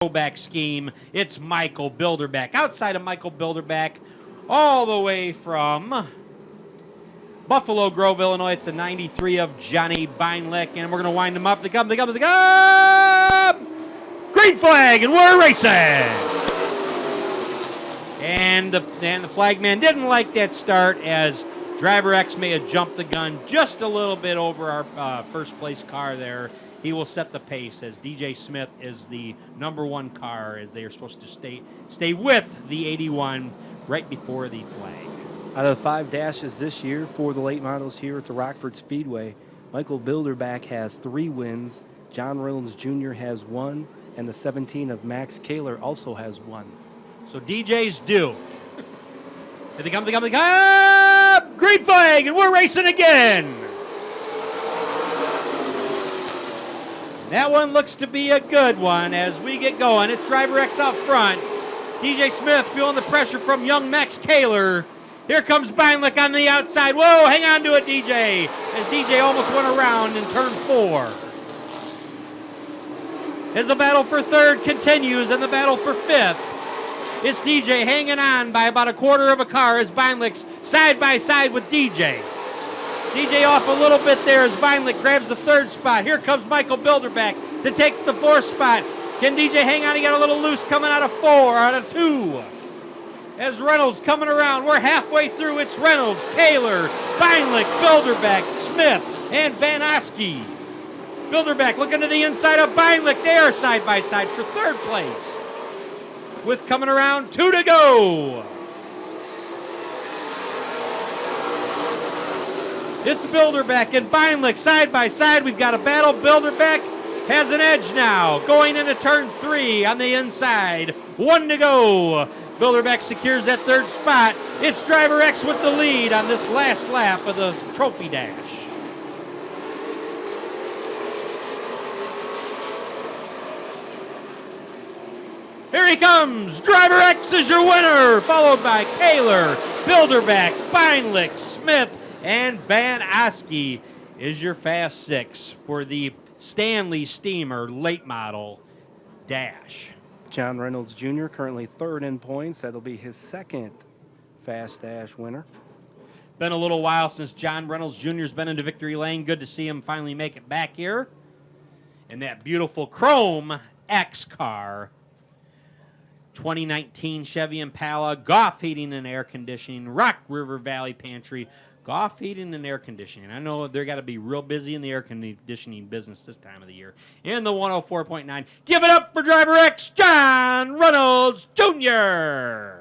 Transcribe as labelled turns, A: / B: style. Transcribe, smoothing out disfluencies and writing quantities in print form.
A: throwback scheme. It's Michael Bilderbeck. Outside of Michael Bilderbeck, all the way from Buffalo Grove, Illinois, it's the 93 of Johnny Beinlich, and we're going to wind them up. They come. Green flag, and we're racing. And the flagman didn't like that start, as Driver X may have jumped the gun just a little bit over our first place car there. He will set the pace, as DJ Smith is the #1 car, as they are supposed to stay with the 81 right before the flag.
B: Out of the 5 dashes this year for the late models here at the Rockford Speedway, Michael Bilderbeck has 3 wins, John Reynolds Jr. has 1, and the 17 of Max Kaler also has 1.
A: So DJ's due. Here they come. Green flag, and we're racing again. That one looks to be a good one as we get going. It's Driver X out front. DJ Smith feeling the pressure from young Max Kaler. Here comes Beinlich on the outside. Whoa, hang on to it, DJ, as DJ almost went around in turn 4. As the battle for 3rd continues and the battle for 5th, it's DJ hanging on by about a quarter of a car as Beinlich's side by side with DJ. DJ off a little bit there as Beinlich grabs the 3rd spot. Here comes Michael Bilderbeck to take the 4th spot. Can DJ hang on? He got a little loose coming out of 2. As Reynolds coming around, we're halfway through. It's Reynolds, Kaler, Beinlich, Bilderbeck, Smith, and Van Oski. Bilderbeck looking to the inside of Beinlich. They are side by side for 3rd place. With coming around 2 to go. It's Bilderbeck and Beinlich side by side. We've got a battle. Bilderbeck has an edge now. Going into turn 3 on the inside. 1 to go. Bilderbeck secures that 3rd spot. It's Driver X with the lead on this last lap of the trophy dash. Here he comes. Driver X is your winner, followed by Kaler, Bilderbeck, Beinlich, Smith, and Van Oski is your Fast 6 for the Stanley Steamer late model dash.
B: John Reynolds Jr. currently 3rd in points. That'll be his 2nd Fast Dash winner.
A: Been a little while since John Reynolds Jr. has been into victory lane. Good to see him finally make it back here in that beautiful chrome X car. 2019 Chevy Impala, Goff Heating and Air Conditioning, Rock River Valley Pantry, Goff Heating and Air Conditioning. I know they're got to be real busy in the air conditioning business this time of the year. In the 104.9, give it up for Driver X, John Reynolds Jr.